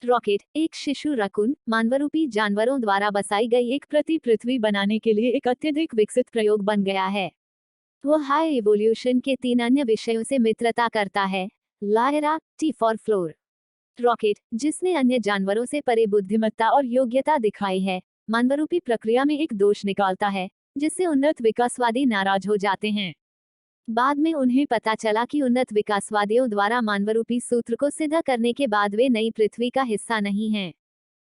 Rocket एक शिशु raccoon मानवरूपी जानवरों द्वारा बसाई गई एक प्रति पृथ्वी बनाने के लिए एक अत्यधिक विकसित प्रयोग बन गया है। वो हाई इवोल्यूशन के 3 अन्य विषयों से मित्रता करता है। Lyra, T for floor. Rocket, जिसने अन्य जानवरों से परे बुद्धिमत्ता और योग्यता दिखाई है, मानवरूपी प्रक्रिया में एक दोष निकालता है, जिससे उन्नत विकासवादी नाराज हो जाते हैं। बाद में उन्हें पता चला कि उन्नत विकासवादियों द्वारा मानवरूपी सूत्र को सिद्ध करने के बाद वे नई पृथ्वी का हिस्सा नहीं हैं।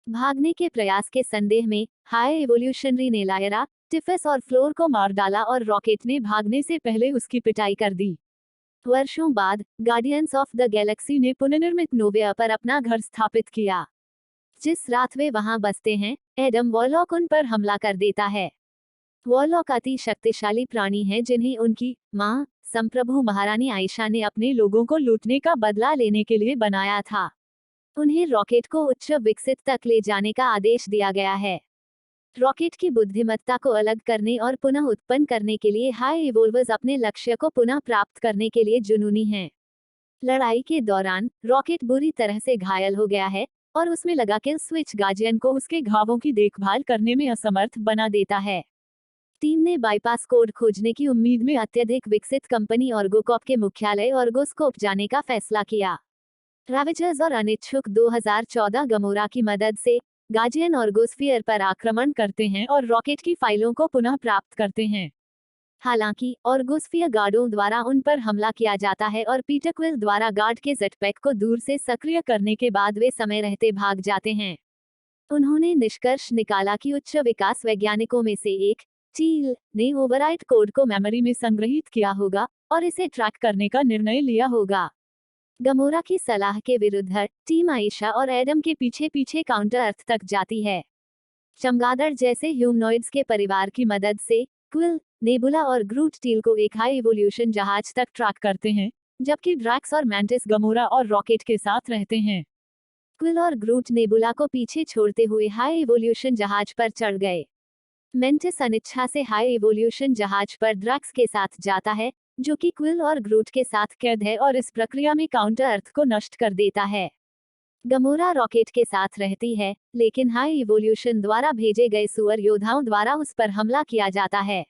भागने के प्रयास के संदेह में हाई एवोल्यूशनरी ने लायरा, टिफस और फ्लोर को मार डाला और रॉकेट ने भागने से पहले उसकी पिटाई कर दी। वर्षों बाद गार्डियंस ऑफ द गैलेक्सी ने पुनर्निर्मित नोविया पर अपना घर स्थापित किया। जिस रात वे वहां बसते हैं, एडम वॉरलॉक उन पर हमला कर देता है। वॉरलॉक अति शक्तिशाली प्राणी हैं जिन्हें उनकी मां, संप्रभु महारानी आयशा ने अपने लोगों को लूटने का बदला लेने के लिए बनाया था। उन्हें रॉकेट को उच्च विकसित तक ले जाने का आदेश दिया गया है। रॉकेट की बुद्धिमत्ता को अलग करने और पुनः उत्पन्न करने के लिए हाई इवोल्वर्स अपने लक्ष्य को पुनः प्राप्त करने के लिए जुनूनी हैं। लड़ाई के दौरान रॉकेट बुरी तरह से घायल हो गया है और उसमें लगा किल स्विच गार्जियन को उसके घावों की देखभाल करने में असमर्थ बना देता है। टीम ने बाईपास कोड खोजने की उम्मीद में अत्यधिक विकसित कंपनी ऑर्गोकॉप के मुख्यालय ऑर्गोस्कोप जाने का फैसला किया। रावेजर्स और अनिच्छुक 2014 गमोरा की मदद से गार्जियन ऑर्गोस्फीयर पर आक्रमण करते हैं और रॉकेट की फाइलों को पुनः प्राप्त करते हैं। हालांकि ऑर्गोस्फीयर गार्डों द्वारा उन पर हमला किया जाता है और पीटर क्विल द्वारा गार्ड के जेटपैक को दूर से सक्रिय करने के बाद वे समय रहते भाग जाते हैं। उन्होंने निष्कर्ष निकाला कि उच्च विकास वैज्ञानिकों में से एक चील ने ओवरराइट कोड को मेमोरी में संग्रहित किया होगा और इसे ट्रैक करने का निर्णय लिया होगा। गमोरा की सलाह के विरुद्ध टीम आयशा और एडम के पीछे पीछे काउंटर अर्थ तक जाती है। चमगादड़ जैसे ह्यूमनॉइड्स के परिवार की मदद से क्विल, नेबुला और ग्रूट टील को एक हाई इवोल्यूशन जहाज तक ट्रैक करते हैं, जबकि ड्रैक्स और मैंटिस गमोरा और रॉकेट के साथ रहते हैं। क्विल और ग्रूट नेबुला को पीछे छोड़ते हुए हाई इवोल्यूशन जहाज पर चढ़ गए। मेंटिस अनिच्छा से हाई इवोल्यूशन जहाज पर ड्रैक्स के साथ जाता है, जो कि क्विल और ग्रूट के साथ कैद है और इस प्रक्रिया में काउंटर अर्थ को नष्ट कर देता है। गमोरा रॉकेट के साथ रहती है, लेकिन हाई इवोल्यूशन द्वारा भेजे गए सुअर योद्धाओं द्वारा उस पर हमला किया जाता है।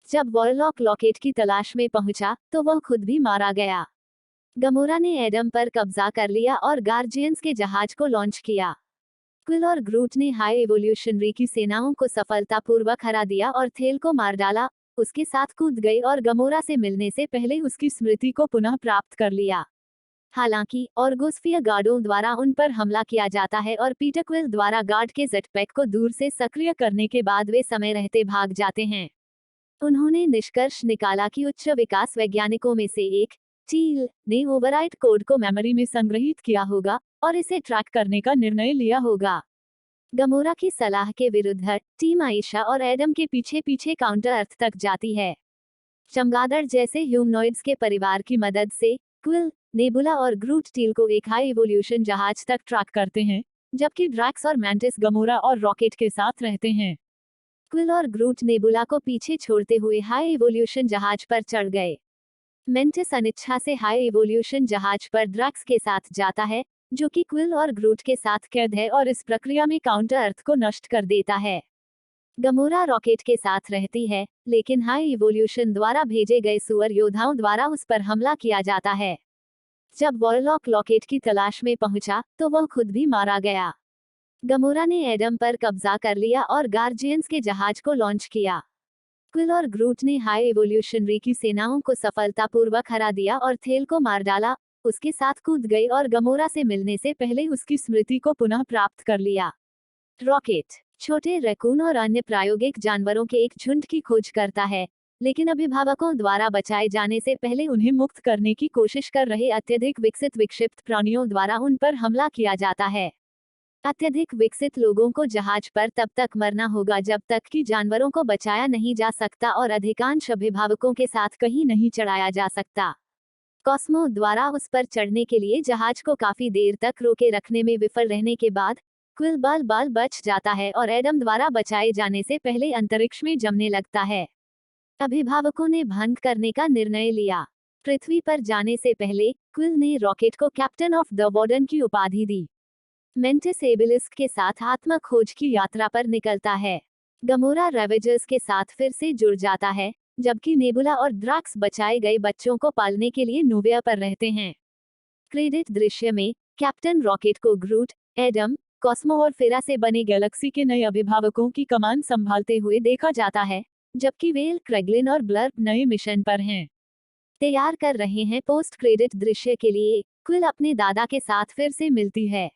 जब वॉरलॉक रॉकेट की तलाश में पहुंचा, तो वह खुद भी मारा गया। गमोरा ने एडम पर कब्जा कर लिया और गार्जियंस के जहाज को लॉन्च किया। क्विल और ग्रूट ने हाई इवोल्यूशनरी की सेनाओं को सफलतापूर्वक हरा दिया और थेल को मार डाला, उसके साथ कूद गए और गमोरा से मिलने से पहले उसकी स्मृति को पुनः प्राप्त कर लिया। हालांकि ऑर्गोस्फीयर गार्डों द्वारा उन पर हमला किया जाता है और पीटर क्विल द्वारा गार्ड के जेटपैक को दूर से सक्रिय करने के बाद वे समय रहते भाग जाते हैं। उन्होंने निष्कर्ष निकाला कि उच्च विकास वैज्ञानिकों में से एक चील ने ओवरराइट कोड को मेमोरी में संग्रहित किया होगा और इसे ट्रैक करने का निर्णय लिया होगा। गमोरा की सलाह के विरुद्ध टीम आयशा और एडम के पीछे पीछे काउंटर अर्थ तक जाती है। चमगादड़ जैसे ह्यूमनॉइड्स के परिवार की मदद से क्विल, नेबुला और ग्रूट टील को एक हाई इवोल्यूशन जहाज तक ट्रैक करते हैं, जबकि ड्रैक्स और मैंटिस गमोरा और रॉकेट के साथ रहते हैं। क्विल और ग्रूट नेबुला को पीछे छोड़ते हुए हाई इवोल्यूशन जहाज पर चढ़ गए। मेंटिस अनिच्छा से हाई इवोल्यूशन जहाज पर ड्रैक्स के साथ जाता है, जो कि क्विल और ग्रूट के साथ कैद है और इस प्रक्रिया में काउंटर अर्थ को नष्ट कर देता है। गमोरा रॉकेट के साथ रहती है, लेकिन हाई इवोल्यूशन द्वारा भेजे गए सुअर योद्धाओं द्वारा उस पर हमला किया जाता है। जब वॉरलॉक रॉकेट की तलाश में पहुंचा, तो वह खुद भी मारा गया। गमोरा ने एडम पर कब्जा कर लिया और गार्जियंस के जहाज को लॉन्च किया। क्विल और ग्रूट ने हाई इवोल्यूशनरी की सेनाओं को सफलतापूर्वक हरा दिया और थेल को मार डाला, उसके साथ कूद गए और गमोरा से मिलने से पहले उसकी स्मृति को पुनः प्राप्त कर लिया। रॉकेट छोटे रैकून और अन्य प्रायोगिक जानवरों के एक झुंड की खोज करता है, लेकिन अभिभावकों द्वारा बचाए जाने से पहले उन्हें मुक्त करने की कोशिश कर रहे अत्यधिक विकसित विक्षिप्त प्राणियों द्वारा उन पर हमला किया जाता है। अत्यधिक विकसित लोगों को जहाज पर तब तक मरना होगा जब तक कि जानवरों को बचाया नहीं जा सकता और अधिकांश अभिभावकों के साथ कहीं नहीं चढ़ाया जा सकता। कॉस्मो द्वारा उस पर चढ़ने के लिए जहाज को काफी देर तक रोके रखने में विफल रहने के बाद क्विल बाल बाल बच जाता है और एडम द्वारा बचाए जाने से पहले अंतरिक्ष में जमने लगता है। अभिभावकों ने भंग करने का निर्णय लिया। पृथ्वी पर जाने से पहले क्विल ने रॉकेट को कैप्टन ऑफ द वार्डन की उपाधि दी। मेंटिस एबिलिस्क के साथ आत्मखोज की यात्रा पर निकलता है। गमोरा रेवेजर्स के साथ फिर से जुड़ जाता है, जबकि नेबुला और द्राक्स बचाए गए बच्चों को पालने के लिए नूविया पर रहते हैं। क्रेडिट दृश्य में कैप्टन रॉकेट को ग्रूट, एडम, कॉस्मो और फेरा से बने गैलेक्सी के नए अभिभावकों की कमान संभालते हुए देखा जाता है, जबकि वेल, क्रेगलिन और ब्लर्प नए मिशन पर हैं। तैयार कर रहे हैं पोस्ट क्रेडिट दृश्य के लिए। क्विल अपने दादा के साथ फिर से मिलती है।